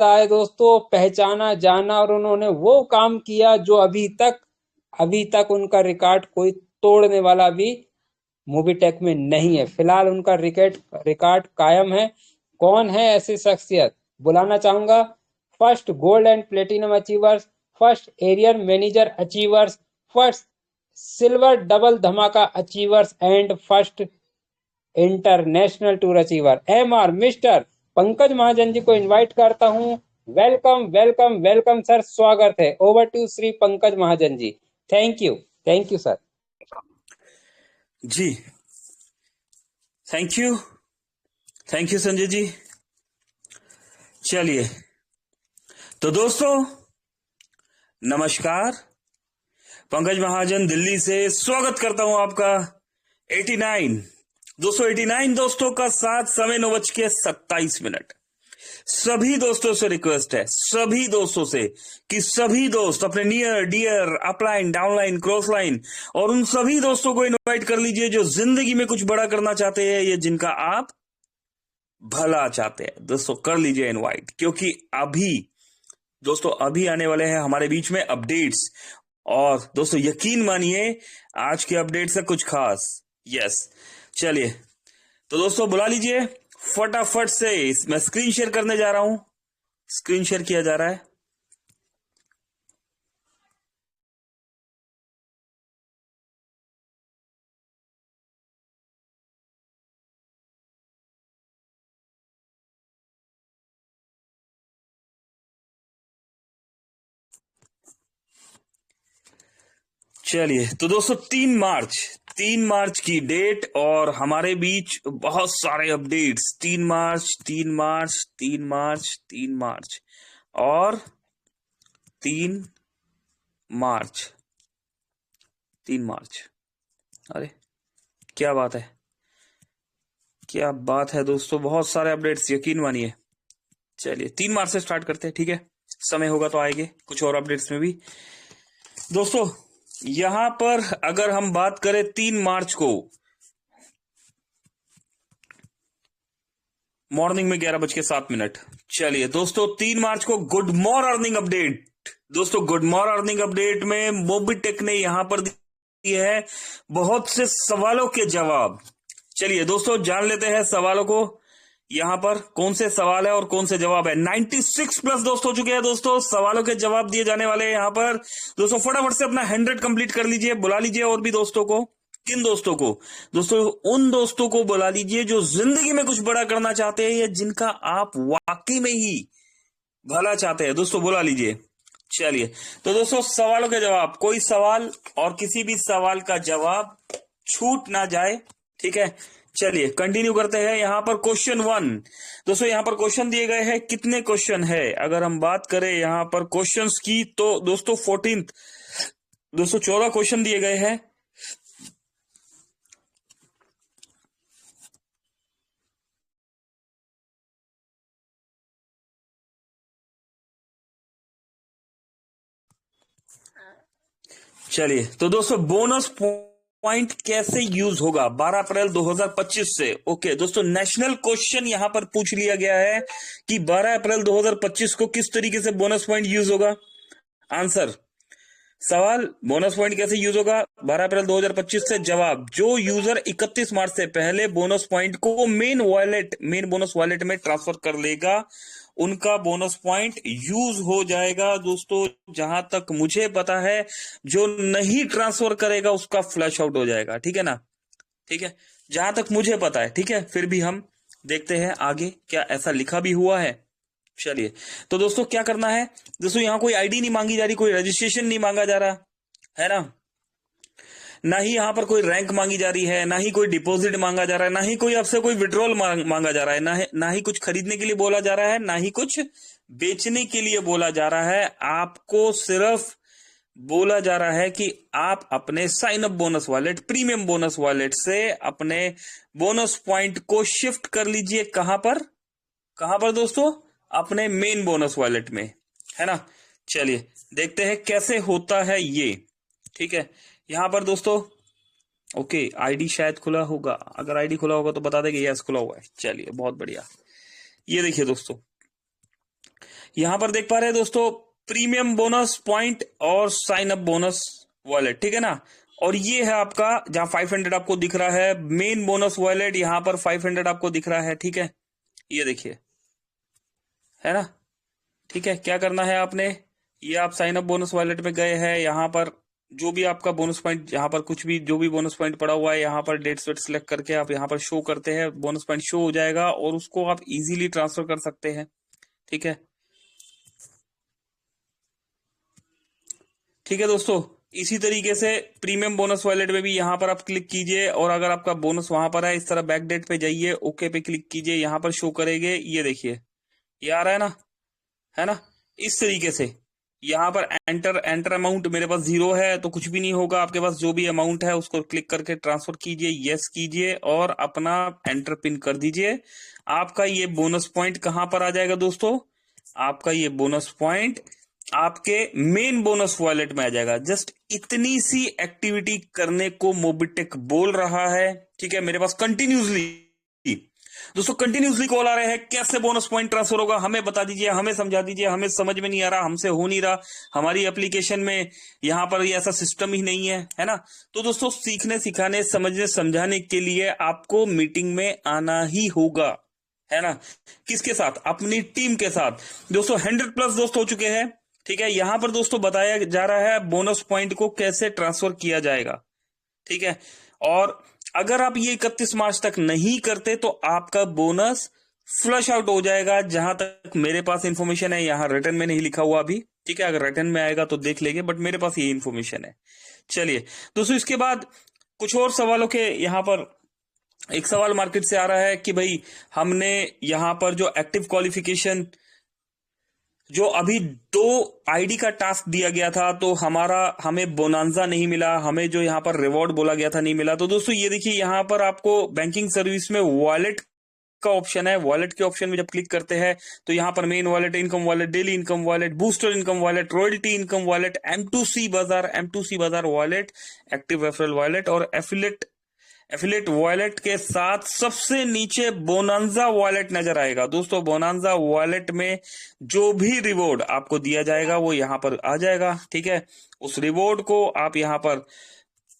है दोस्तों, पहचाना जाना, और उन्होंने वो काम किया जो अभी तक उनका रिकॉर्ड कोई तोड़ने वाला भी मूवी टेक में नहीं है। फिलहाल उनका रिकॉर्ड कायम है। कौन है ऐसी शख्सियत? बुलाना चाहूंगा first gold and platinum achievers, first area manager achievers, first silver double धमाका achievers and first international tour achiever MR mister Pankaj Mahajan ji को इनवाइट करता हूं। वेलकम वेलकम वेलकम सर, स्वागत है। Over to Shri Pankaj Mahajan ji. Thank you sir. जी थैंक यू संजय जी। चलिए तो दोस्तों नमस्कार, पंकज महाजन दिल्ली से स्वागत करता हूं आपका 89 दोस्तों का साथ, समय 9:27। सभी दोस्तों से रिक्वेस्ट है, सभी दोस्तों से, कि सभी दोस्त अपने near dear upline downline cross line और उन सभी दोस्तों को इनवाइट कर लीजिए जो जिंदगी में कुछ बड़ा करना चाहते हैं या जिनका आप भला चाहते हैं। दोस्तों कर लीजिए इनवाइट, क्योंकि अभी आने वाले हैं हमारे बीच में अपडेट्स। और दोस्तों यकीन मानिए आज के अपडेट्स है कुछ खास। यस, चलिए तो दोस्तों बुला लीजिए फटाफट से। मैं स्क्रीन शेयर करने जा रहा हूं, स्क्रीन शेयर किया जा रहा है। चलिए तो दोस्तों 3 मार्च की डेट और हमारे बीच बहुत सारे अपडेट्स। 3 मार्च और 3 मार्च। अरे क्या बात है, क्या बात है दोस्तों, बहुत सारे अपडेट्स, यकीन मानिए। चलिए 3 मार्च से स्टार्ट करते हैं, ठीक है। समय होगा तो आएंगे कुछ और अपडेट्स में भी। दोस्तों यहां पर अगर हम बात करें 3 मार्च को मॉर्निंग में 11:07। चलिए दोस्तों 3 मार्च को गुड मॉर्निंग अपडेट। दोस्तों गुड मॉर्निंग अपडेट में मोबीटेक ने यहां पर दिए है बहुत से सवालों के जवाब। चलिए दोस्तों जान लेते हैं सवालों को। यहां पर कौन से सवाल है और कौन से जवाब है। 96+ दोस्त हो चुके हैं दोस्तों, सवालों के जवाब दिए जाने वाले हैं यहां पर। दोस्तों फटाफट से अपना 100 कंप्लीट कर लीजिए, बुला लीजिए और भी दोस्तों को। किन दोस्तों को? दोस्तों उन दोस्तों को बुला लीजिए जो जिंदगी में कुछ बड़ा करना चाहते हैं या जिनका आप वाकई में ही भला चाहते हैं। दोस्तों बुला लीजिए। चलिए तो दोस्तों सवालों के जवाब, कोई सवाल और किसी भी सवाल का जवाब छूट ना जाए, ठीक है। चलिए कंटिन्यू करते हैं। यहां पर क्वेश्चन 1 दोस्तों, यहां पर क्वेश्चन दिए गए हैं। कितने क्वेश्चन है अगर हम बात करें यहां पर क्वेश्चंस की, तो दोस्तों 14 दोस्तों 14 क्वेश्चन दिए गए हैं। चलिए तो दोस्तों बोनस पॉइंट कैसे यूज होगा 12 अप्रैल 2025 से। ओके दोस्तों, नेशनल क्वेश्चन यहां पर पूछ लिया गया है कि 12 अप्रैल 2025 को किस तरीके से बोनस पॉइंट यूज होगा। आंसर, सवाल बोनस पॉइंट कैसे यूज होगा 12 अप्रैल 2025 से। जवाब, जो यूजर 31 मार्च से पहले बोनस पॉइंट को मेन बोनस वॉलेट में ट्रांसफर कर लेगा उनका बोनस पॉइंट यूज हो जाएगा। दोस्तों जहां तक मुझे पता है जो नहीं ट्रांसफर करेगा उसका फ्लैश आउट हो जाएगा, ठीक है ना, ठीक है, जहां तक मुझे पता है, ठीक है। फिर भी हम देखते हैं आगे क्या ऐसा लिखा भी हुआ है। चलिए तो दोस्तों क्या करना है। दोस्तों यहां कोई आईडी नहीं मांगी जा रही, कोई रजिस्ट्रेशन नहीं मांगा जा रहा है ना, ना ही यहां पर कोई रैंक मांगी जा रही है, ना ही कोई डिपॉजिट मांगा जा रहा है, ना ही कोई आपसे कोई विड्रॉल मांगा जा रहा है, ना ही कुछ खरीदने के लिए बोला जा रहा है, ना ही कुछ बेचने के लिए बोला जा रहा है। आपको सिर्फ बोला जा रहा है कि आप अपने sign up bonus wallet, premium bonus wallet से अपने बोनस पॉइंट को शिफ्ट कर लीजिए। कहां पर दोस्तों? अपने मेन बोनस वॉलेट में, है ना। चलिए देखते हैं कैसे होता है ये, ठीक है। यहां पर दोस्तों ओके आईडी शायद खुला होगा, अगर आईडी खुला होगा तो बता देंगे यस खुला हुआ है। चलिए बहुत बढ़िया। ये देखिए दोस्तों, यहां पर देख पा रहे हैं दोस्तों, प्रीमियम बोनस पॉइंट और साइन अप बोनस वॉलेट, ठीक है ना। और ये है आपका जहां 500 आपको दिख रहा है, मेन बोनस वॉलेट, यहां पर 500 आपको दिख रहा है, ठीक है। ये देखिए, है ना, ठीक है। क्या करना है आपने, ये आप साइन अप बोनस वॉलेट में गए हैं, यहाँ पर जो भी आपका बोनस पॉइंट, यहाँ पर कुछ भी जो भी बोनस पॉइंट पड़ा हुआ है, यहाँ पर डेट वेट सिलेक्ट करके आप यहाँ पर शो करते हैं, बोनस पॉइंट शो हो जाएगा और उसको आप इजीली ट्रांसफर कर सकते हैं, ठीक है। ठीक है दोस्तों, इसी तरीके से प्रीमियम बोनस वॉलेट में भी यहाँ पर आप क्लिक कीजिए और अगर आपका बोनस वहां पर है, इस तरह बैक डेट पे जाइए, ओके पे क्लिक कीजिए, यहाँ पर शो करेंगे, ये देखिए ये आ रहा है ना। इस तरीके से यहाँ पर एंटर अमाउंट मेरे पास 0 है तो कुछ भी नहीं होगा, आपके पास जो भी अमाउंट है उसको क्लिक करके ट्रांसफर कीजिए, यस कीजिए और अपना एंटर पिन कर दीजिए। आपका ये बोनस पॉइंट कहां पर आ जाएगा दोस्तों, आपका ये बोनस पॉइंट आपके मेन बोनस वॉलेट में आ जाएगा। जस्ट इतनी सी एक्टिविटी करने को मोबिटेक बोल रहा है, ठीक है। मेरे पास कंटिन्यूसली दोस्तों कंटिन्यूसली कॉल आ रहे हैं, कैसे बोनस पॉइंट ट्रांसफर होगा, हमें बता दीजिए, हमें समझा दीजिए, हमें समझ में नहीं आ रहा, हमसे हो नहीं रहा, हमारी एप्लीकेशन में यहां पर ये ऐसा सिस्टम ही नहीं है ना। तो दोस्तों सीखने सिखाने समझने समझाने के लिए आपको मीटिंग में आना ही होगा, है ना। किसके साथ, अपनी टीम के साथ। दोस्तों 100+ दोस्त हो चुके हैं, ठीक है। यहां पर दोस्तों बताया जा रहा है बोनस पॉइंट को कैसे ट्रांसफर किया जाएगा, ठीक है। और अगर आप ये 31 मार्च तक नहीं करते तो आपका बोनस फ्लश आउट हो जाएगा, जहां तक मेरे पास इंफॉर्मेशन है। यहां रिटर्न में नहीं लिखा हुआ अभी, ठीक है, अगर रिटर्न में आएगा तो देख लेंगे, बट मेरे पास ये इंफॉर्मेशन है। चलिए दोस्तों, इसके बाद कुछ और सवालों के यहाँ पर एक सवाल मार्केट से आ रहा है कि भाई हमने यहां पर जो एक्टिव क्वालिफिकेशन जो अभी 2 आईडी का टास्क दिया गया था तो हमें बोनांजा नहीं मिला, हमें जो यहाँ पर रिवॉर्ड बोला गया था नहीं मिला। तो दोस्तों ये देखिए यहाँ पर आपको बैंकिंग सर्विस में वॉलेट का ऑप्शन है। वॉलेट के ऑप्शन में जब क्लिक करते हैं तो यहाँ पर main wallet, income wallet, daily income wallet, booster income wallet, royalty income wallet, M2C बाजार वॉलेट, एक्टिव रेफरल वॉलेट और एफिलेट वॉलेट के साथ सबसे नीचे बोनांजा वॉलेट नजर आएगा। दोस्तों बोनांजा वॉलेट में जो भी रिवॉर्ड आपको दिया जाएगा वो यहाँ पर आ जाएगा, ठीक है। उस रिवॉर्ड को आप यहाँ पर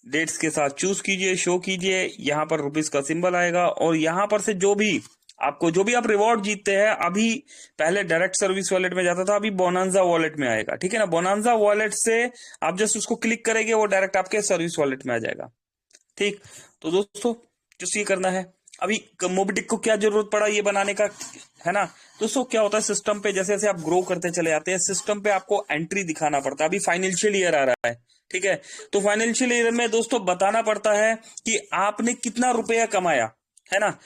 डेट्स के साथ चूज कीजिए, शो कीजिए, यहाँ पर रुपीस का सिंबल आएगा और यहाँ पर से जो भी आप रिवॉर्ड जीतते हैं, अभी पहले डायरेक्ट सर्विस वॉलेट में जाता था, अभी बोनांजा वॉलेट में आएगा, ठीक है ना। बोनांजा वॉलेट से आप जस्ट उसको क्लिक करेंगे, वो डायरेक्ट आपके सर्विस वॉलेट में आ जाएगा, ठीक। तो दोस्तों जो ये करना है, अभी मोबिडिक को क्या जरूरत पड़ा ये बनाने का, है ना। दोस्तों क्या होता है सिस्टम पे, जैसे जैसे आप ग्रो करते चले जाते हैं, सिस्टम पे आपको एंट्री दिखाना पड़ता है। अभी फाइनेंशियल ईयर आ रहा है, ठीक है, तो फाइनेंशियल ईयर में दोस्तों बताना पड़ता है कि आपने कितना रुपया कमाया, है ना,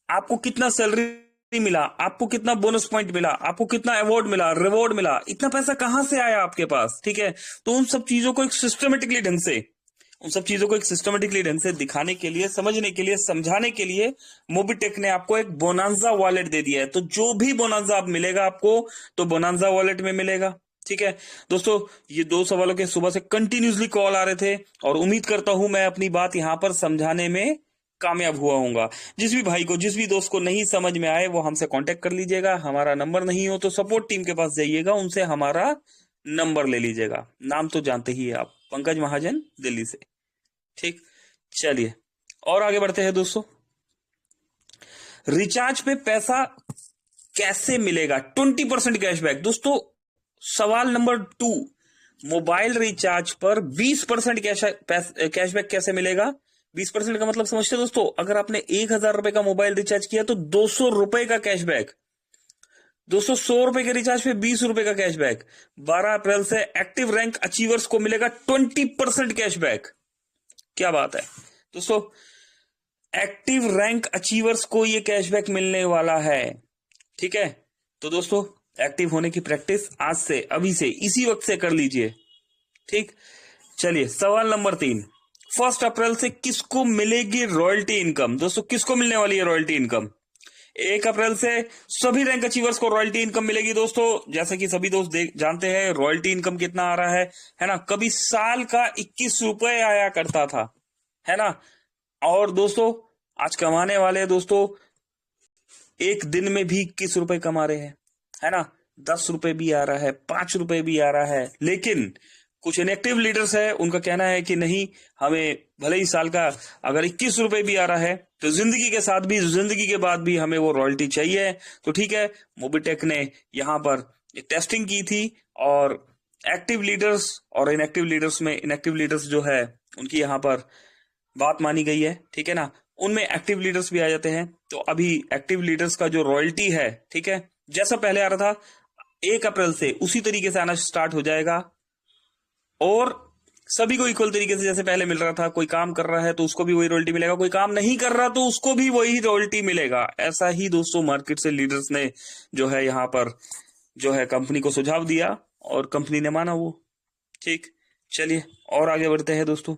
आपको कितना सैलरी मिला, आपको कितना बोनस पॉइंट मिला, आपको कितना अवार्ड मिला, रिवॉर्ड मिला, इतना पैसा कहां से आया आपके पास, ठीक है। तो उन सब चीजों को एक सिस्टमेटिकली ढंग से दिखाने के लिए, समझने के लिए, समझाने के लिए मोबिटेक ने आपको एक बोनांजा वॉलेट दे दिया है। तो जो भी बोनांजा आप मिलेगा आपको, तो बोनांजा वॉलेट में मिलेगा, ठीक है। दोस्तों ये 2 सवालों के सुबह से कंटिन्यूसली कॉल आ रहे थे और उम्मीद करता हूं मैं अपनी बात यहां पर समझाने में कामयाब हुआ हूंगा। जिस भी भाई को, जिस भी दोस्त को नहीं समझ में आए वो हमसे कांटेक्ट कर लीजिएगा। हमारा नंबर नहीं हो तो सपोर्ट टीम के पास जाइएगा, उनसे हमारा नंबर ले लीजिएगा। नाम तो जानते ही है आप, पंकज महाजन, दिल्ली से, ठीक। चलिए और आगे बढ़ते हैं दोस्तों। रिचार्ज पे पैसा कैसे मिलेगा, 20% कैशबैक। दोस्तों सवाल नंबर 2, मोबाइल रिचार्ज पर 20% कैशबैक कैसे मिलेगा। 20% का मतलब समझते दोस्तों, अगर आपने 1000 रुपए का मोबाइल रिचार्ज किया तो 200 रुपए का कैशबैक। दोस्तों 100 रुपए के रिचार्ज पे 20 रुपए का कैशबैक। 12 अप्रैल से एक्टिव रैंक अचीवर्स को मिलेगा 20% कैशबैक। क्या बात है दोस्तों, एक्टिव रैंक अचीवर्स को ये कैशबैक मिलने वाला है, ठीक है। तो दोस्तों एक्टिव होने की प्रैक्टिस आज से, अभी से, इसी वक्त से कर लीजिए, ठीक। चलिए सवाल नंबर 3, 1 अप्रैल से किसको मिलेगी रॉयल्टी इनकम। दोस्तों किसको मिलने वाली है रॉयल्टी इनकम। 1 अप्रैल से सभी रैंक अचीवर्स को रॉयल्टी इनकम मिलेगी। दोस्तों जैसे कि सभी दोस्त जानते हैं रॉयल्टी इनकम कितना आ रहा है ना। कभी साल का 21 रुपए आया करता था, है ना। और दोस्तों आज कमाने वाले दोस्तों एक दिन में भी 21 रुपए कमा रहे हैं, है ना। 10 रुपए भी आ रहा है, 5 रुपए भी आ रहा है, लेकिन कुछ इनएक्टिव लीडर्स है, उनका कहना है कि नहीं, हमें भले ही साल का अगर 21 रुपए भी आ रहा है तो जिंदगी के साथ भी, जिंदगी के बाद भी हमें वो रॉयल्टी चाहिए। तो ठीक है, मोबिटेक ने यहाँ पर टेस्टिंग की थी और एक्टिव लीडर्स और इनएक्टिव लीडर्स में, इनएक्टिव लीडर्स जो है उनकी यहाँ पर बात मानी गई है, ठीक है ना, उनमें एक्टिव लीडर्स भी आ जाते हैं। तो अभी एक्टिव लीडर्स का जो रॉयल्टी है, ठीक है, जैसा पहले आ रहा था 1 अप्रैल से उसी तरीके से आना स्टार्ट हो जाएगा और सभी को इक्वल तरीके से जैसे पहले मिल रहा था। कोई काम कर रहा है तो उसको भी वही रॉयल्टी मिलेगा, कोई काम नहीं कर रहा तो उसको भी वही रॉयल्टी मिलेगा। ऐसा ही दोस्तों मार्केट से लीडर्स ने जो है यहाँ पर जो है कंपनी को सुझाव दिया और कंपनी ने माना वो। ठीक, चलिए और आगे बढ़ते हैं दोस्तों।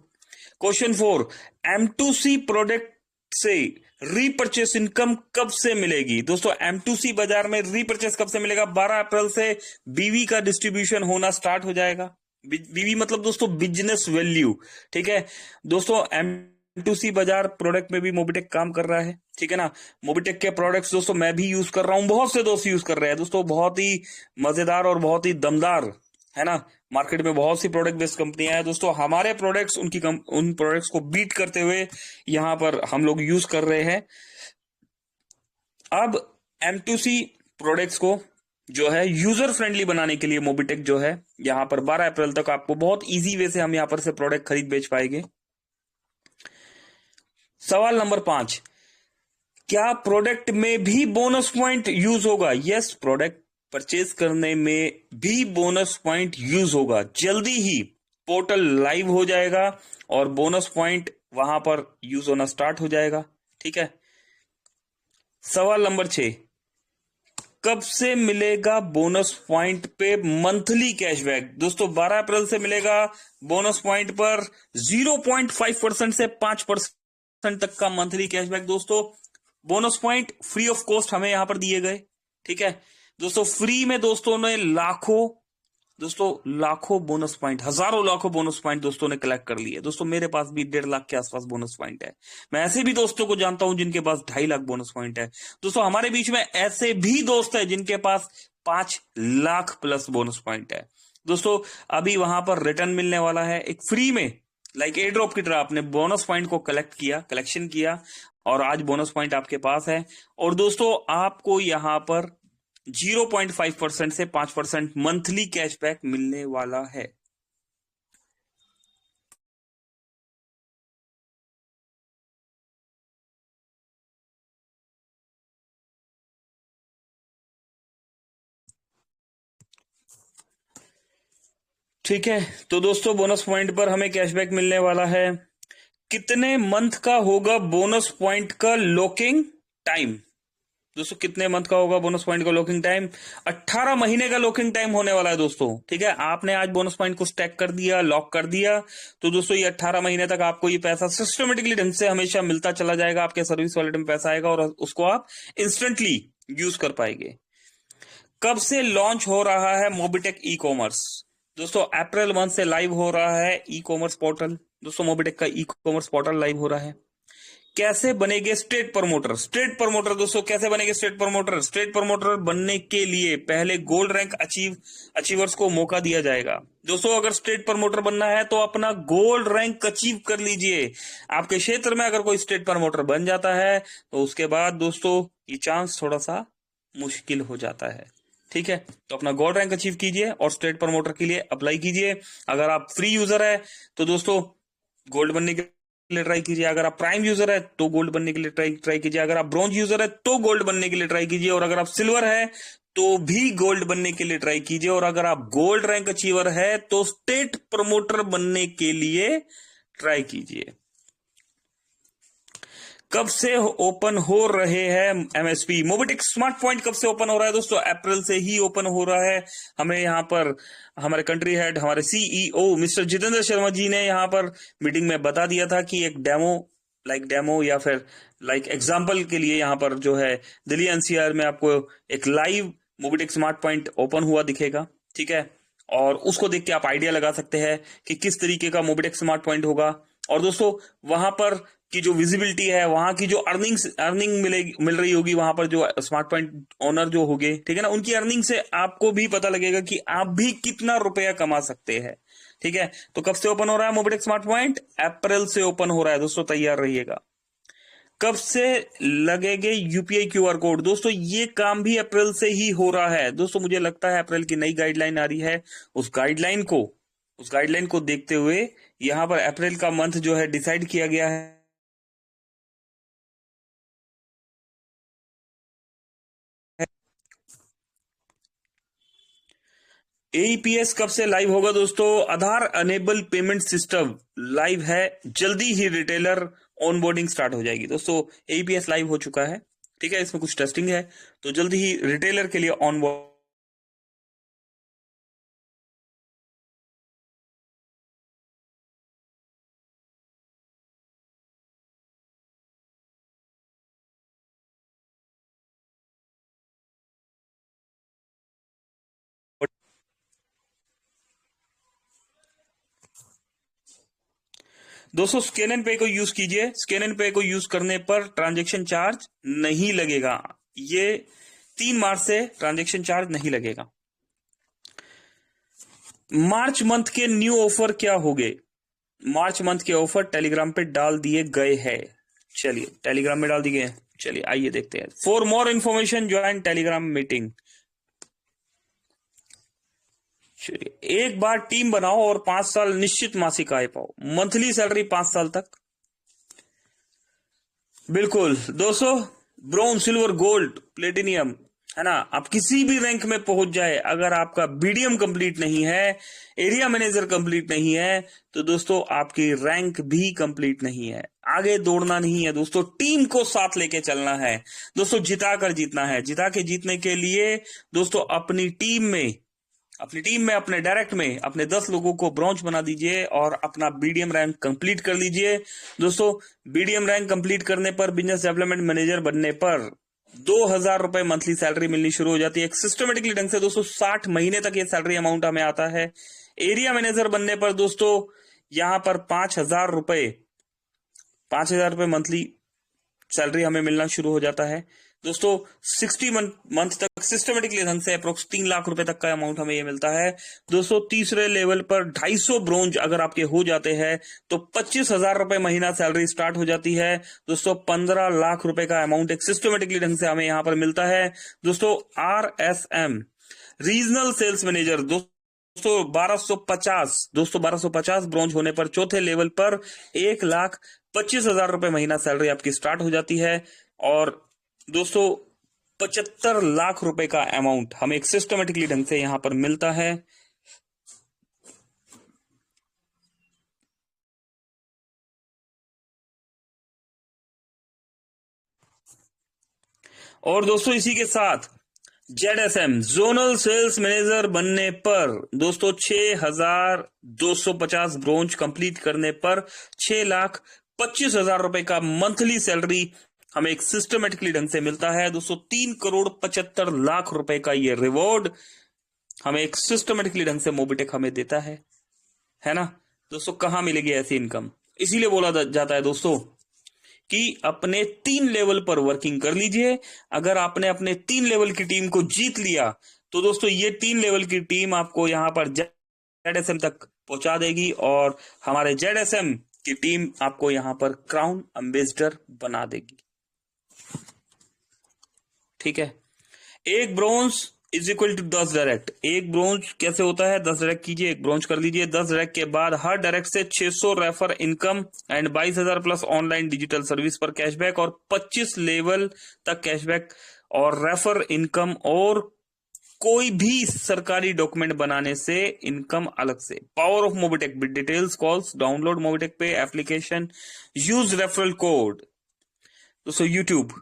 क्वेश्चन 4, M2C प्रोडक्ट से रीपर्चेस इनकम कब से मिलेगी? दोस्तों M2C बाजार में रीपर्चेस कब से मिलेगा? 12 अप्रैल से बीवी का डिस्ट्रीब्यूशन होना स्टार्ट हो जाएगा। बीवी मतलब दोस्तों बिजनेस वैल्यू, ठीक है दोस्तों। M2C बाजार प्रोडक्ट में भी मोबिटेक काम कर रहा है, ठीक है ना। मोबिटेक के प्रोडक्ट्स दोस्तों मैं भी यूज कर रहा हूं, बहुत से दोस्त यूज कर रहे हैं दोस्तों, बहुत ही मजेदार और बहुत ही दमदार है ना। मार्केट में बहुत सी प्रोडक्ट बेस्ड कंपनियां हैं दोस्तों, हमारे प्रोडक्ट्स उन प्रोडक्ट्स को बीट करते हुए यहां पर हम लोग यूज कर रहे हैं। अब M2C प्रोडक्ट्स को जो है यूजर फ्रेंडली बनाने के लिए मोबिटेक जो है यहां पर 12 अप्रैल तक आपको बहुत इजी वे से हम यहां पर से प्रोडक्ट खरीद बेच पाएंगे। सवाल नंबर 5, क्या प्रोडक्ट में भी बोनस पॉइंट यूज होगा? यस, प्रोडक्ट परचेज करने में भी बोनस पॉइंट यूज होगा। जल्दी ही पोर्टल लाइव हो जाएगा और बोनस पॉइंट वहां पर यूज होना स्टार्ट हो जाएगा, ठीक है। सवाल नंबर 6, कब से मिलेगा बोनस पॉइंट पे मंथली कैशबैक? दोस्तों 12 अप्रैल से मिलेगा बोनस पॉइंट पर 0.5% से 5% तक का मंथली कैशबैक। दोस्तों bonus point free of cost हमें यहां पर दिए गए, ठीक है दोस्तों। फ्री में दोस्तों ने लाखों बोनस पॉइंट, हजारों लाखों बोनस पॉइंट दोस्तों ने कलेक्ट कर लिए। दोस्तों मेरे पास भी 1.5 लाख के आसपास बोनस पॉइंट है। मैं ऐसे भी दोस्तों को जानता हूं जिनके पास 2.5 लाख बोनस पॉइंट है। दोस्तों हमारे बीच में ऐसे भी दोस्त है जिनके पास 5 लाख प्लस बोनस पॉइंट है। दोस्तों अभी वहां पर रिटर्न मिलने वाला है एक फ्री में, लाइक एयर ड्रॉप की तरह आपने बोनस पॉइंट को कलेक्शन किया और आज बोनस पॉइंट आपके पास है। और दोस्तों आपको यहां पर 0.5% से 5% मंथली कैशबैक मिलने वाला है। ठीक है, तो दोस्तों बोनस पॉइंट पर हमें कैशबैक मिलने वाला है। कितने मंथ का होगा बोनस पॉइंट का लॉकिंग टाइम? दोस्तों कितने मंथ का होगा बोनस पॉइंट का लॉकिंग टाइम? 18 महीने का लॉकिंग टाइम होने वाला है दोस्तों, ठीक है। आपने आज बोनस पॉइंट को स्टैक कर दिया, लॉक कर दिया, तो दोस्तों ये 18 महीने तक आपको ये पैसा सिस्टमेटिकली ढंग से हमेशा मिलता चला जाएगा। आपके सर्विस वॉलेट में पैसा आएगा और उसको आप इंस्टेंटली यूज कर पाएंगे। कब से लॉन्च हो रहा है मोबिटेक ई कॉमर्स? दोस्तों अप्रैल मंथ से लाइव हो रहा है ई कॉमर्स पोर्टल। दोस्तों मोबिटेक का ई कॉमर्स पोर्टल लाइव हो रहा है। कैसे बनेंगे स्टेट प्रमोटर? स्टेट प्रमोटर दोस्तों कैसे बनेंगे स्टेट प्रमोटर? स्टेट प्रमोटर बनने के लिए पहले गोल्ड रैंक अचीवर्स को मौका दिया जाएगा। दोस्तों अगर स्टेट प्रमोटर बनना है तो अपना गोल्ड रैंक अचीव कर लीजिए। आपके क्षेत्र में अगर कोई स्टेट प्रमोटर बन जाता है तो उसके बाद दोस्तों ये चांस थोड़ा सा मुश्किल हो जाता है, ठीक है। तो अपना गोल्ड रैंक अचीव कीजिए और स्टेट प्रमोटर के लिए अप्लाई कीजिए। अगर आप फ्री यूजर है तो दोस्तों गोल्ड बनने के लिए ट्राई कीजिए। अगर आप प्राइम यूजर है तो गोल्ड बनने के लिए ट्राई कीजिए। अगर आप ब्रॉन्ज यूजर है तो गोल्ड बनने के लिए ट्राई कीजिए। और अगर आप सिल्वर है तो भी गोल्ड बनने के लिए ट्राई कीजिए। और अगर आप गोल्ड रैंक अचीवर है तो स्टेट प्रमोटर बनने के लिए ट्राई कीजिए। कब से ओपन हो रहे हैं एमएसपी? मोबिटेक स्मार्ट पॉइंट कब से ओपन हो रहा है दोस्तों? अप्रैल से ही ओपन हो रहा है। हमें यहाँ पर हमारे कंट्री हेड, हमारे सीईओ मिस्टर जितेंद्र शर्मा जी ने यहाँ पर मीटिंग में बता दिया था कि एक डेमो या फिर एग्जाम्पल के लिए यहाँ पर जो है दिल्ली एनसीआर में आपको एक live Mobitech smart point open हुआ दिखेगा, ठीक है। और उसको देख के आप आइडिया लगा सकते हैं कि किस तरीके का मोबिटेक स्मार्ट पॉइंट होगा। और दोस्तों वहां पर की जो विजिबिलिटी है, वहां की जो अर्निंग मिल रही होगी, वहां पर जो स्मार्ट पॉइंट ओनर जो होंगे, ठीक है ना, उनकी अर्निंग से आपको भी पता लगेगा कि आप भी कितना रुपया कमा सकते हैं। ठीक है, तो कब से ओपन हो रहा है मोबिटेक स्मार्ट पॉइंट? अप्रैल से ओपन हो रहा है दोस्तों, तैयार रहिएगा। कब से लगेंगे यूपीआई क्यूआर कोड? दोस्तों ये काम भी अप्रैल से ही हो रहा है दोस्तों। मुझे लगता है अप्रैल की नई गाइडलाइन आ रही है, उस गाइडलाइन को देखते हुए यहां पर अप्रैल का मंथ जो है डिसाइड किया गया है। एईपीएस कब से लाइव होगा दोस्तों? आधार अनेबल पेमेंट सिस्टम लाइव है, जल्दी ही रिटेलर ऑनबोर्डिंग स्टार्ट हो जाएगी दोस्तों। एईपीएस लाइव हो चुका है, ठीक है, इसमें कुछ टेस्टिंग है, तो जल्दी ही रिटेलर के लिए ऑनबोर्ड। दोस्तों स्कैन एंड पे को यूज कीजिए, स्कैन एंड पे को यूज करने पर ट्रांजैक्शन चार्ज नहीं लगेगा। ये 3 मार्च से ट्रांजैक्शन चार्ज नहीं लगेगा। मार्च मंथ के न्यू ऑफर क्या होंगे? मार्च मंथ के ऑफर टेलीग्राम पे डाल दिए गए हैं। चलिए टेलीग्राम में डाल दिए गए हैं, चलिए आइए देखते हैं। For more information join Telegram meeting. चलिए, एक बार टीम बनाओ और 5 साल निश्चित मासिक आय पाओ, मंथली सैलरी 5 साल तक। बिल्कुल दोस्तों, ब्रोंज, सिल्वर, गोल्ड, प्लेटिनियम, है ना, आप किसी भी रैंक में पहुंच जाए, अगर आपका बीडीएम कंप्लीट नहीं है, एरिया मैनेजर कंप्लीट नहीं है, तो दोस्तों आपकी रैंक भी कंप्लीट नहीं है। आगे दौड़ना नहीं है दोस्तों, टीम को साथ लेके चलना है दोस्तों, जिता कर जीतना है। जिता के जीतने के लिए दोस्तों अपनी टीम में, अपने डायरेक्ट में अपने 10 लोगों को ब्रॉन्ज बना दीजिए और अपना बीडीएम रैंक कंप्लीट कर लीजिए दोस्तों। बीडीएम रैंक कंप्लीट करने पर, बिजनेस डेवलपमेंट मैनेजर बनने पर 2000 रुपए मंथली सैलरी मिलनी शुरू हो जाती है, एक सिस्टमेटिकली ढंग से दोस्तों। 60 महीने तक ये सैलरी अमाउंट हमें आता है। एरिया मैनेजर बनने पर दोस्तों यहां पर 5000 रुपए मंथली सैलरी हमें मिलना शुरू हो जाता है दोस्तों। 60 मंथ तक सिस्टमेटिकली ढंग से अप्रोक्स 3 लाख रुपए तक का अमाउंट हमें ये मिलता है दोस्तों। तीसरे लेवल पर 250 ब्रोंज अगर आपके हो जाते हैं तो 25,000 रुपए महीना सैलरी स्टार्ट हो जाती है दोस्तों। 15 लाख रुपए का अमाउंट एक सिस्टमेटिकली ढंग से हमें यहां पर मिलता है दोस्तों। RSM रीजनल सेल्स मैनेजर दोस्तों 1250 ब्रोंज होने पर चौथे लेवल पर 1,25,000 रुपए महीना सैलरी आपकी स्टार्ट हो जाती है। और दोस्तों 75 लाख रुपए का अमाउंट हमें एक सिस्टमेटिकली ढंग से यहां पर मिलता है। और दोस्तों इसी के साथ ZSM जोनल सेल्स मैनेजर बनने पर दोस्तों 6,250 ब्रोंज कंप्लीट करने पर 6,25,000 रुपए का मंथली सैलरी हमें एक सिस्टमेटिकली ढंग से मिलता है दोस्तों। 3,75,00,000 रुपए का ये रिवॉर्ड हमें एक सिस्टमेटिकली ढंग से मोबिटेक हमें देता है ना दोस्तों। कहां मिलेगी ऐसी इनकम? इसीलिए बोला जाता है दोस्तों कि अपने 3 लेवल पर वर्किंग कर लीजिए। अगर आपने अपने 3 लेवल की टीम को जीत लिया तो दोस्तों ये 3 लेवल की टीम आपको यहां पर ZSM तक पहुंचा देगी और हमारे ZSM की टीम आपको यहां पर क्राउन एम्बेसडर बना देगी, ठीक है। एक bronze is equal to 10 direct. एक ब्रोंज कैसे होता है? 10 डायरेक्ट कीजिए, एक ब्रोंज कर लीजिए। 10 डायरेक्ट के बाद हर डायरेक्ट से 600 refer income and 22,000 plus online digital service पर कैशबैक और 25 लेवल तक कैशबैक और रेफर इनकम और कोई भी सरकारी डॉक्यूमेंट बनाने से इनकम अलग से। Power of Mobitech, bit details, calls, download Mobitech पे एप्लीकेशन, यूज रेफरल कोड दोस्तों। YouTube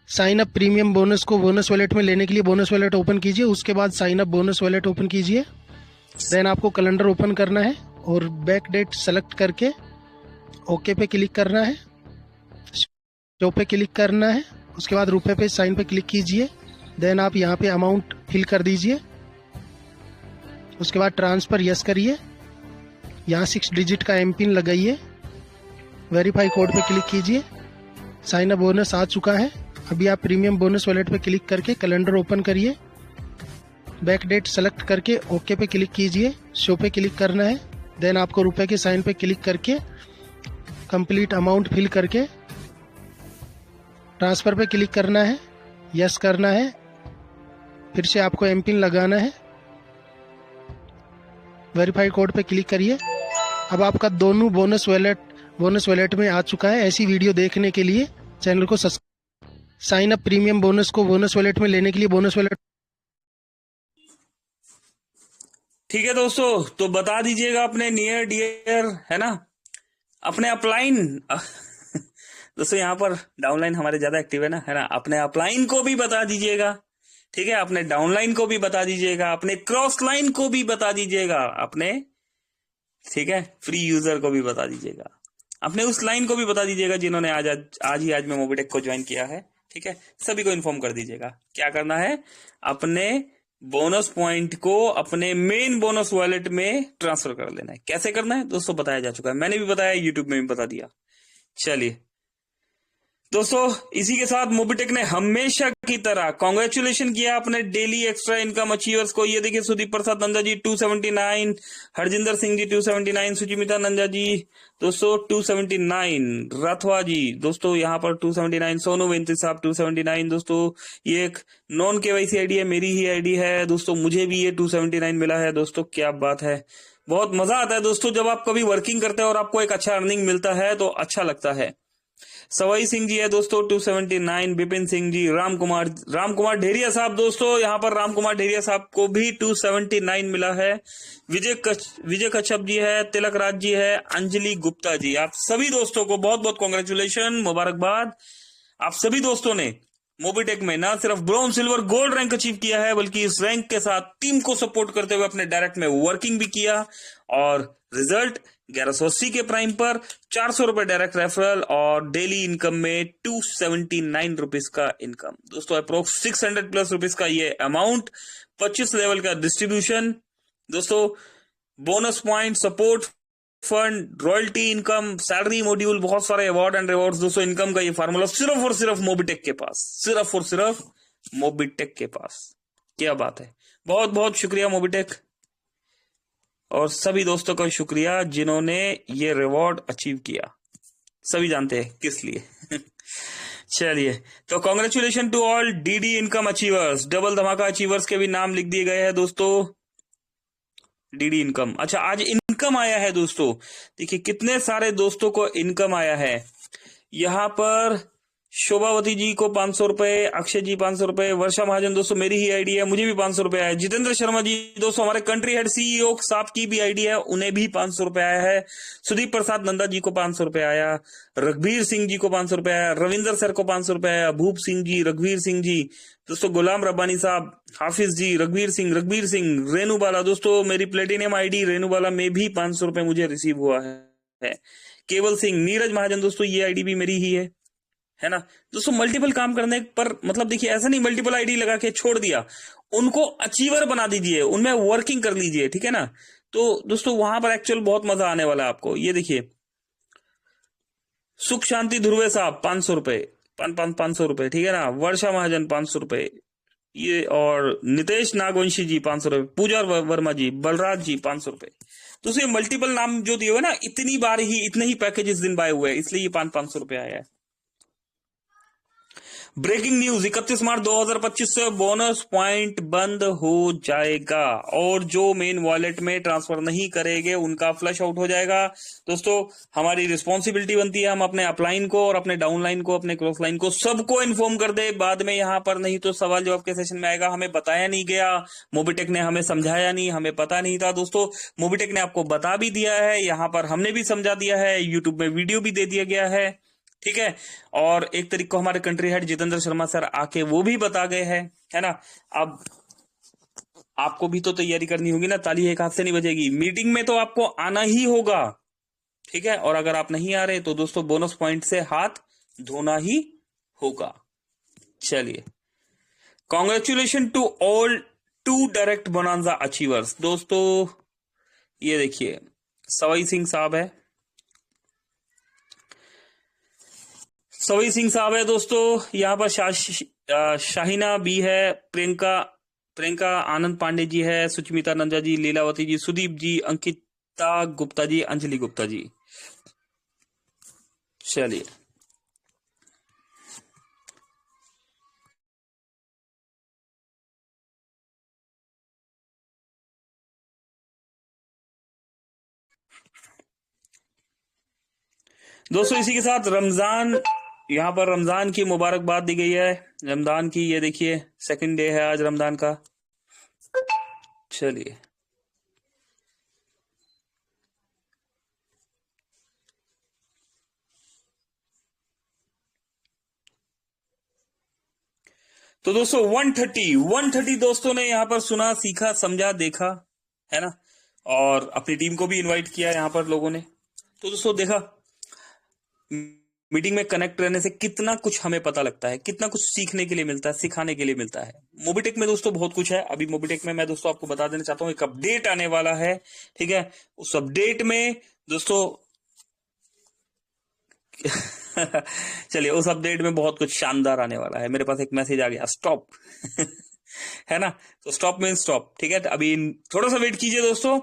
sign up premium bonus को बोनस वॉलेट में लेने के लिए बोनस वॉलेट ओपन कीजिए, उसके बाद sign up bonus wallet open कीजिए। देन आपको कैलेंडर ओपन करना है और बैक डेट सेलेक्ट करके ओके पे क्लिक करना है, शो पे क्लिक करना है उसके बाद रुपए पे साइन पे क्लिक कीजिए। देन आप यहाँ पे अमाउंट फिल कर दीजिए। उसके बाद ट्रांसफ़र यस करिए। यहाँ 6 डिजिट का एम पिन लगाइए। वेरीफाई कोड पे क्लिक कीजिए। साइन अप बोनस आ चुका है। अभी आप प्रीमियम बोनस वॉलेट पे क्लिक करके कैलेंडर ओपन करिए। बैक डेट सेलेक्ट करके ओके पे क्लिक कीजिए। शो पे क्लिक करना है। देन आपको रुपए के साइन पे क्लिक करके कंप्लीट अमाउंट फिल करके ट्रांसफ़र पे क्लिक करना है, यस करना है। फिर से आपको एम पिन लगाना है। वेरीफाई कोड पे क्लिक करिए। अब आपका दोनों बोनस वॉलेट में आ चुका है। ऐसी वीडियो देखने के लिए चैनल को साइन अप प्रीमियम बोनस को बोनस वॉलेट में लेने के लिए बोनस वॉलेट। ठीक है दोस्तों, तो बता दीजिएगा अपने नियर डियर, है ना, अपने अपलाइन दोस्तों यहाँ पर डाउनलाइन हमारे ज्यादा एक्टिव है ना, अपने अपलाइन को भी बता दीजिएगा। ठीक है, अपने डाउनलाइन को भी बता दीजिएगा, अपने क्रॉस लाइन को भी बता दीजिएगा, अपने, ठीक है, फ्री यूजर को भी बता दीजिएगा, अपने उस लाइन को भी बता दीजिएगा जिन्होंने आज में मोबिटेक को ज्वाइन किया है। ठीक है, सभी को इन्फॉर्म कर दीजिएगा। क्या करना है, अपने बोनस पॉइंट को अपने मेन बोनस वॉलेट में ट्रांसफर कर लेना है। कैसे करना है दोस्तों बताया जा चुका है, मैंने भी बताया, यूट्यूब में भी बता दिया। चलिए दोस्तों, इसी के साथ मोबिटेक ने हमेशा की तरह कांग्रेचुलेशन किया अपने डेली एक्स्ट्रा इनकम अचीवर्स को। ये देखिए, सुदीप प्रसाद नंदा जी 279, हरजिंदर सिंह जी 279, सुचिमिता नंदा जी दोस्तों 279, राथवा जी दोस्तों यहाँ पर 279, सोनू वेंत्री साहब 279 दोस्तों। ये एक नॉन केवाईसी आईडी है, मेरी ही आईडी है दोस्तों, मुझे भी ये 279 मिला है दोस्तों। क्या बात है, बहुत मजा आता है दोस्तों जब आप कभी वर्किंग करते हैं और आपको एक अच्छा अर्निंग मिलता है तो अच्छा लगता है। सवाई सिंह जी है दोस्तों 279, विपिन सिंह जी, राम कुमार ढेरिया साहब दोस्तों, यहाँ पर राम कुमार ढेरिया साहब को भी 279 मिला है। विजय कच्छप जी है, तिलक राज जी है, अंजलि गुप्ता जी, आप सभी दोस्तों को बहुत बहुत कॉन्ग्रेचुलेशन, मुबारकबाद। आप सभी दोस्तों ने मोबिटेक में ना सिर्फ bronze, silver, gold rank achieve किया है, बल्कि इस रैंक के साथ टीम को सपोर्ट करते हुए अपने डायरेक्ट में वर्किंग भी किया और रिजल्ट 1180 के प्राइम पर 400 रुपए डायरेक्ट रेफरल और डेली इनकम में 279 रुपीज का इनकम दोस्तों, अप्रोक्स 600 प्लस रुपीज का ये अमाउंट, 25 लेवल का डिस्ट्रीब्यूशन दोस्तों, bonus point, support fund, royalty income, salary module, बहुत सारे अवार्ड एंड रिवॉर्ड्स दोस्तों। इनकम का ये फार्मूला सिर्फ और सिर्फ मोबिटेक के पास, सिर्फ और सिर्फ मोबिटेक के पास। क्या बात है, बहुत बहुत शुक्रिया मोबिटेक और सभी दोस्तों का शुक्रिया जिन्होंने ये रिवॉर्ड अचीव किया। सभी जानते हैं किस लिए चलिए, तो congratulation to all DD income achievers, double धमाका अचीवर्स के भी नाम लिख दिए गए हैं दोस्तों। डीडी इनकम, अच्छा आज इनकम आया है दोस्तों, देखिए कितने सारे दोस्तों को इनकम आया है। यहाँ पर शोभावती जी को 500 रुपए, अक्षय जी 500 रुपए, वर्षा महाजन दोस्तों मेरी ही आईडी है, मुझे भी 500 रुपए आया है। जितेंद्र शर्मा जी दोस्तों हमारे कंट्री हेड सीईओ साहब की भी आईडी है, उन्हें भी 500 रुपए आया है। सुदीप प्रसाद नंदा जी को 500 रुपए आया, रघुवीर सिंह जी को 500 रुपए आया, रविंदर सर को 500 रुपए आया, भूप सिंह जी, रघुवीर सिंह जी दोस्तों, गुलाम रब्बानी साहब, हाफिज जी, रघुवीर सिंह, रेणुबाला दोस्तों, मेरी प्लेटिनियम आईडी रेणुबाला में भी 500 रुपए मुझे रिसीव हुआ है। केवल सिंह, नीरज महाजन दोस्तों ये आईडी भी मेरी ही है ना दोस्तों। मल्टीपल काम करने पर मतलब देखिए ऐसा नहीं मल्टीपल आईडी लगा के छोड़ दिया, उनको अचीवर बना दीजिए, उनमें वर्किंग कर लीजिए, ठीक है ना। तो दोस्तों वहां पर एक्चुअल बहुत मजा आने वाला है आपको। ये देखिए सुख शांति ध्रुवे साहब 500 रुपए, 500 रुपए, ठीक है ना। वर्षा महाजन 500 रुपए, ये और नितेश नागवंशी जी 500 रुपए, पूजा वर्मा जी, बलराज जी 500 रुपए। दोस्तों ये मल्टीपल नाम जो दिए हुए ना, इतनी बार ही इतने ही पैकेजेस दिन बाय हुए, इसलिए ये 500 रुपए आया है। ब्रेकिंग न्यूज, 31 मार्च 2025 से बोनस पॉइंट बंद हो जाएगा और जो मेन वॉलेट में ट्रांसफर नहीं करेंगे उनका फ्लश आउट हो जाएगा। दोस्तों हमारी रिस्पॉन्सिबिलिटी बनती है हम अपने अपलाइन को और अपने डाउनलाइन को, अपने क्रॉस लाइन को सबको इन्फॉर्म कर दे। बाद में यहाँ पर नहीं तो सवाल जवाब के सेशन में आएगा हमें बताया नहीं गया, मोबिटेक ने हमें समझाया नहीं, हमें पता नहीं था। दोस्तों मोबिटेक ने आपको बता भी दिया है, यहाँ पर हमने भी समझा दिया है, यूट्यूब में वीडियो भी दे दिया गया है, ठीक है। और एक तरीके को हमारे country head Jitendra Sharma sir आके वो भी बता गए हैं, है ना। अब आपको भी तो तैयारी करनी होगी ना, ताली एक हाथ से नहीं बजेगी, मीटिंग में तो आपको आना ही होगा, ठीक है। और अगर आप नहीं आ रहे तो दोस्तों बोनस पॉइंट से हाथ धोना ही होगा, चलिए, congratulation to all 2 direct bonanza achievers. दोस्तों ये देखिए, सवाई सिंह साहब है, सवाई सिंह साहब है दोस्तों। यहाँ पर शाहिना बी है, प्रियंका आनंद पांडे जी है, सुचमिता नंदा जी, लीलावती जी, सुदीप जी, अंकिता गुप्ता जी, अंजलि गुप्ता जी। चलिए, दोस्तों इसी के साथ रमजान, यहाँ पर रमजान की मुबारकबाद दी गई है। रमजान की ये देखिए, सेकंड डे है आज रमजान का। चलिए, तो दोस्तों 130 दोस्तों ने यहाँ पर सुना, सीखा, समझा, देखा, है ना, और अपनी टीम को भी इनवाइट किया यहाँ पर लोगों ने। तो दोस्तों देखा, मीटिंग में कनेक्ट रहने से कितना कुछ हमें पता लगता है, कितना कुछ सीखने के लिए मिलता है, सिखाने के लिए मिलता है। मोबिटेक में दोस्तों बहुत कुछ है। अभी मोबिटेक में मैं दोस्तों आपको बता देना चाहता हूँ, एक अपडेट आने वाला है, ठीक है। उस अपडेट में दोस्तों चलिए, उस अपडेट में बहुत कुछ शानदार आने वाला है। मेरे पास एक मैसेज आ गया, स्टॉप है ना, तो स्टॉप मीन स्टॉप, ठीक है। अभी थोड़ा सा वेट कीजिए दोस्तों,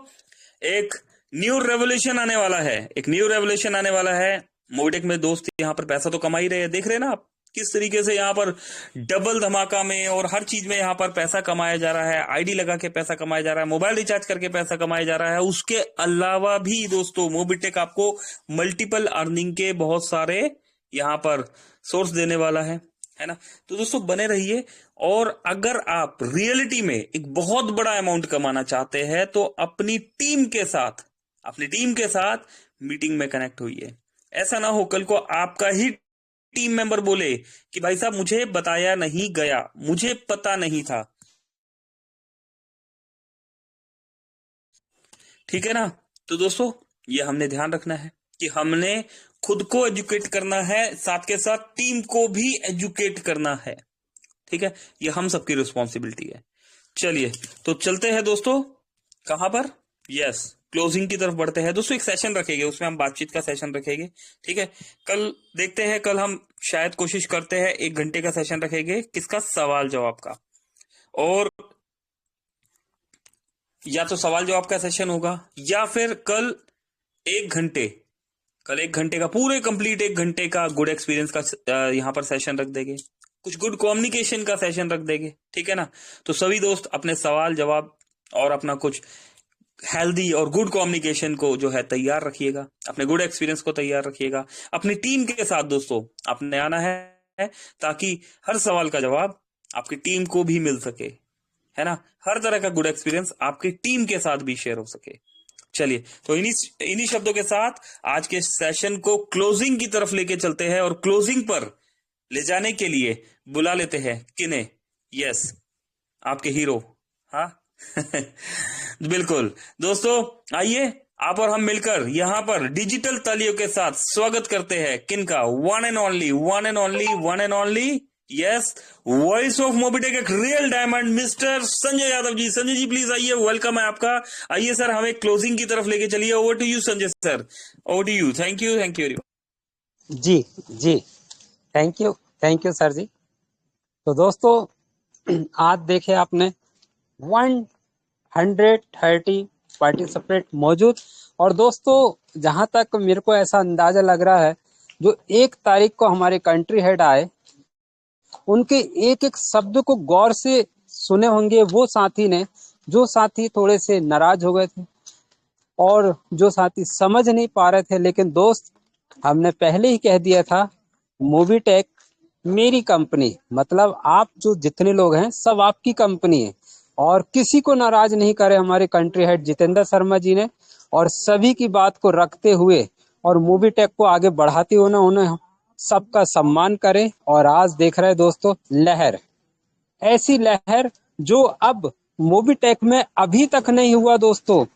एक न्यू रेवोल्यूशन आने वाला है, एक न्यू रेवोल्यूशन आने वाला है। मोबिटेक में दोस्त यहाँ पर पैसा तो कमा ही रहे हैं, देख रहे हैं ना आप किस तरीके से यहाँ पर डबल धमाका में और हर चीज में यहाँ पर पैसा कमाया जा रहा है। आईडी लगा के पैसा कमाया जा रहा है, मोबाइल रिचार्ज करके पैसा कमाया जा रहा है। उसके अलावा भी दोस्तों मोबिटेक आपको मल्टीपल अर्निंग के बहुत सारे यहाँ पर सोर्स देने वाला है ना। तो दोस्तों बने रहिए, और अगर आप रियलिटी में एक बहुत बड़ा अमाउंट कमाना चाहते हैं तो अपनी टीम के साथ मीटिंग में कनेक्ट होइए। ऐसा ना हो कल को आपका ही टीम मेंबर बोले कि भाई साहब मुझे बताया नहीं गया, मुझे पता नहीं था, ठीक है ना। तो दोस्तों ये हमने ध्यान रखना है कि हमने खुद को एजुकेट करना है, साथ के साथ टीम को भी एजुकेट करना है, ठीक है। ये हम सबकी रिस्पॉन्सिबिलिटी है। चलिए, तो चलते हैं दोस्तों, कहां पर, यस, क्लोजिंग की तरफ बढ़ते हैं दोस्तों। एक सेशन रखेंगे, उसमें हम बातचीत का सेशन रखेंगे, ठीक है। कल देखते हैं, कल हम शायद कोशिश करते हैं 1 घंटे का सेशन रखेंगे, किसका, सवाल जवाब का। और या तो सवाल जवाब का सेशन होगा, या फिर कल 1 घंटे का पूरे कंप्लीट 1 घंटे का गुड एक्सपीरियंस का यहाँ पर सेशन रख देंगे, कुछ गुड कम्युनिकेशन का सेशन रख देंगे, ठीक है ना। तो सभी दोस्त अपने सवाल जवाब और अपना कुछ हेल्दी और गुड कम्युनिकेशन को जो है तैयार रखिएगा, अपने गुड एक्सपीरियंस को तैयार रखिएगा। अपनी टीम के साथ दोस्तों आपने आना है, ताकि हर सवाल का जवाब आपकी टीम को भी मिल सके, है ना। हर तरह का गुड एक्सपीरियंस आपकी टीम के साथ भी शेयर हो सके। चलिए, तो इन्हीं शब्दों के साथ आज के सेशन को क्लोजिंग की तरफ लेके चलते हैं, और क्लोजिंग पर ले जाने के लिए बुला लेते हैं किन्हें, यस, आपके हीरो, हाँ बिल्कुल दोस्तों, आइए आप और हम मिलकर यहां पर डिजिटल तालियों के साथ स्वागत करते हैं किनका, one and only, yes, voice of Mobitech, एक real diamond, mister Sanjay Yadav ji. Sanjay ji please आइए, वेलकम है आपका। आइए सर, हमें क्लोजिंग की तरफ लेके चलिए। Over to you Sanjay sir, over to you. Thank you जी जी, थैंक यू सर जी। तो दोस्तों आज देखे आपने 130 पार्टिसिपेंट मौजूद, और दोस्तों जहां तक मेरे को ऐसा अंदाजा लग रहा है, जो 1 तारीख को हमारे कंट्री हेड आए, उनके एक एक शब्द को गौर से सुने होंगे वो साथी ने, जो साथी थोड़े से नाराज हो गए थे और जो साथी समझ नहीं पा रहे थे। लेकिन दोस्त, हमने पहले ही कह दिया था, मोबिटेक मेरी कंपनी, मतलब आप जो जितने लोग हैं सब आपकी कंपनी है, और किसी को नाराज नहीं करे हमारे कंट्री हेड जितेंद्र शर्मा जी ने। और सभी की बात को रखते हुए और मोबिटेक को आगे बढ़ाते हुए उन्हें सबका सम्मान करें। और आज देख रहे हैं दोस्तों, लहर, ऐसी लहर जो अब मोबिटेक में अभी तक नहीं हुआ दोस्तों,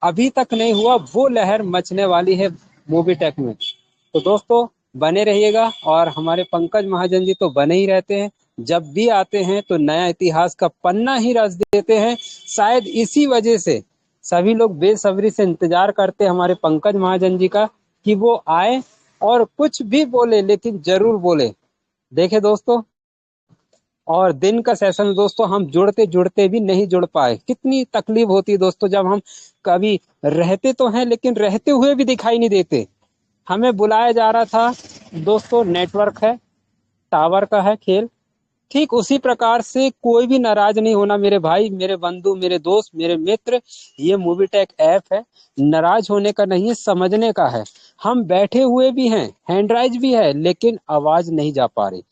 अभी तक नहीं हुआ, वो लहर मचने वाली है मोबिटेक में। तो दोस्तों बने रहिएगा। और हमारे पंकज महाजन जी तो बने ही रहते हैं, जब भी आते हैं तो नया इतिहास का पन्ना ही रच देते हैं। शायद इसी वजह से सभी लोग बेसब्री से इंतजार करते हैं हमारे पंकज महाजन जी का, कि वो आए और कुछ भी बोले, लेकिन जरूर बोले। देखे दोस्तों, और दिन का सेशन दोस्तों हम जुड़ते जुड़ते भी नहीं जुड़ पाए। कितनी तकलीफ होती है दोस्तों, जब हम कभी रहते तो हैं लेकिन रहते हुए भी दिखाई नहीं देते। हमें बुलाया जा रहा था दोस्तों, नेटवर्क है, टावर का है खेल। ठीक उसी प्रकार से कोई भी नाराज नहीं होना मेरे भाई, मेरे बंधु, मेरे दोस्त, मेरे मित्र। ये मूवी टेक ऐप है, नाराज होने का नहीं है, समझने का है। हम बैठे हुए भी हैं, हैंड राइज भी है, लेकिन आवाज नहीं जा पा रही।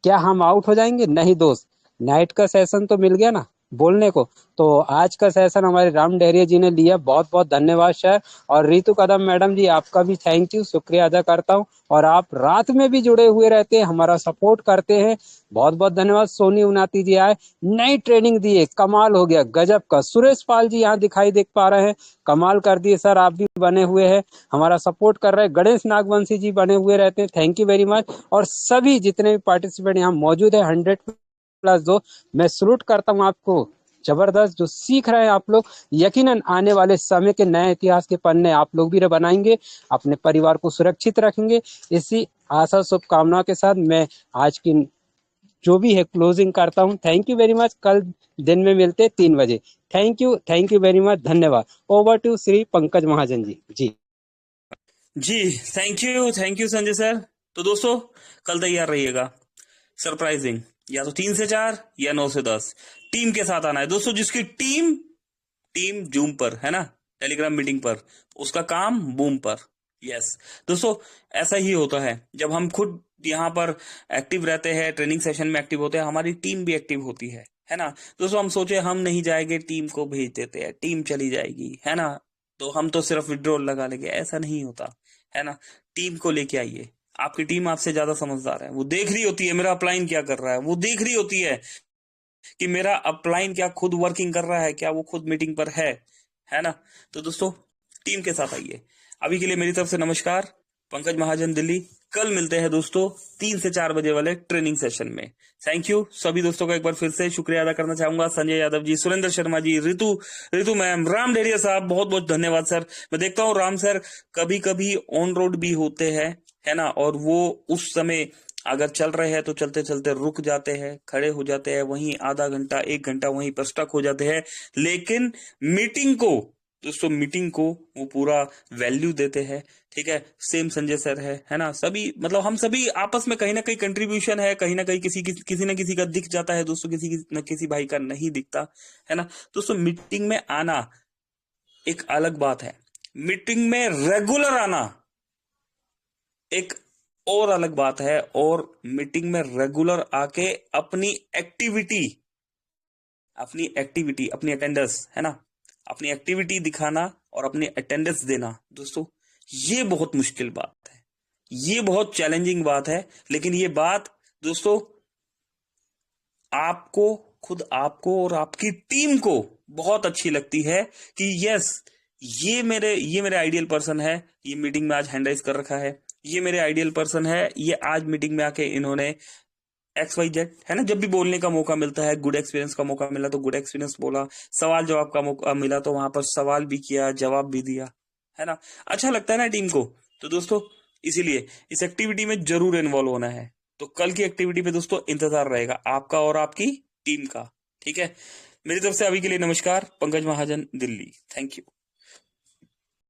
क्या हम आउट हो जाएंगे? नहीं दोस्त, नाइट का सेशन तो मिल गया ना बोलने को। तो आज का सेशन हमारे राम डहरिया जी ने लिया, बहुत बहुत धन्यवाद सर। और रितु कदम मैडम जी, आपका भी थैंक यू, शुक्रिया अदा करता हूँ। और आप रात में भी जुड़े हुए रहते हैं, हमारा सपोर्ट करते हैं, बहुत बहुत धन्यवाद। सोनी उनाती जी आए, नई ट्रेनिंग दिए, कमाल हो गया, गजब का। सुरेश पाल जी यहाँ दिखाई देख पा रहे हैं, कमाल कर दिए सर, आप भी बने हुए हैं, हमारा सपोर्ट कर रहे हैं। गणेश नागवंशी जी बने हुए रहते हैं, थैंक यू वेरी मच। और सभी जितने भी पार्टिसिपेंट यहाँ मौजूद है, 100+2, मैं सलूट करता हूँ आपको। जबरदस्त जो सीख रहे हैं आप लोग, यकीनन आने वाले समय के नए इतिहास के पन्ने आप लोग भी बनाएंगे, अपने परिवार को सुरक्षित रखेंगे। इसी आशा शुभकामना के साथ मैं आज की जो भी है क्लोजिंग करता हूँ। Thank you very much. कल दिन में मिलते 3 बजे। थैंक यू वेरी मच, धन्यवाद। Over to Shri Pankaj Mahajan ji. जी थैंक यू संजय सर। तो दोस्तों कल तैयार रहिएगा, सरप्राइजिंग, या तो 3 से 4 या 9 से 10 टीम के साथ आना है दोस्तों। जिसकी टीम जूम पर है ना, टेलीग्राम मीटिंग पर, उसका काम बूम पर। यस दोस्तों, ऐसा ही होता है जब हम खुद यहाँ पर एक्टिव रहते हैं, ट्रेनिंग सेशन में एक्टिव होते हैं, हमारी टीम भी एक्टिव होती है ना दोस्तों। हम सोचे हम नहीं जाएंगे, टीम को भेज देते हैं, टीम चली जाएगी, है ना, तो हम तो सिर्फ विड्रॉल लगा लेंगे, ऐसा नहीं होता है ना। टीम को लेके आइए, आपकी टीम आपसे ज्यादा समझदार है, वो देख रही होती है मेरा अपलाइन क्या कर रहा है, वो देख रही होती है कि मेरा अपलाइन क्या खुद वर्किंग कर रहा है, क्या वो खुद मीटिंग पर है ना। तो दोस्तों टीम के साथ आइए। अभी के लिए मेरी तरफ से नमस्कार, पंकज महाजन दिल्ली। कल मिलते हैं दोस्तों 3 से 4 बजे वाले ट्रेनिंग सेशन में। थैंक यू सभी दोस्तों का एक बार फिर से शुक्रिया अदा करना चाहूंगा। संजय यादव जी, सुरेंद्र शर्मा जी, रितु मैम, राम डेरिया साहब, बहुत बहुत धन्यवाद सर। मैं देखता हूँ राम सर कभी कभी ऑन रोड भी होते हैं, है ना, और वो उस समय अगर चल रहे हैं तो चलते चलते रुक जाते हैं, खड़े हो जाते हैं, वहीं आधा घंटा 1 घंटा वहीं पर स्टक हो जाते हैं, लेकिन मीटिंग को दोस्तों, मीटिंग को वो पूरा वैल्यू देते हैं। ठीक है, सेम संजय सर है ना, सभी मतलब हम सभी आपस में कहीं ना कहीं कंट्रीब्यूशन है, कहीं ना कहीं किसी ना किसी का दिख जाता है दोस्तों, किसी भाई का नहीं दिखता, है ना। दोस्तों मीटिंग में आना एक अलग बात है, मीटिंग में रेगुलर आना एक और अलग बात है। और मीटिंग में रेगुलर आके अपनी एक्टिविटी अपनी अटेंडेंस, है ना, अपनी एक्टिविटी दिखाना और अपनी अटेंडेंस देना दोस्तों, ये बहुत मुश्किल बात है, ये बहुत चैलेंजिंग बात है। लेकिन ये बात दोस्तों खुद आपको और आपकी टीम को बहुत अच्छी लगती है कि यस, ये मेरे आइडियल पर्सन है, ये मीटिंग में आज हैंडराइज कर रखा है, ये मेरे आइडियल पर्सन है, ये आज मीटिंग में आके इन्होंने XYZ, है ना। जब भी बोलने का मौका मिलता है, गुड एक्सपीरियंस का मौका मिला तो गुड एक्सपीरियंस बोला, सवाल जवाब का मौका मिला तो वहां पर सवाल भी किया, जवाब भी दिया, है ना। अच्छा लगता है ना टीम को। तो दोस्तों इसीलिए इस एक्टिविटी में जरूर इन्वॉल्व होना है। तो कल की एक्टिविटी पे दोस्तों इंतजार रहेगा आपका और आपकी टीम का। ठीक है, मेरी तरफ से अभी के लिए नमस्कार, पंकज महाजन दिल्ली। Thank you.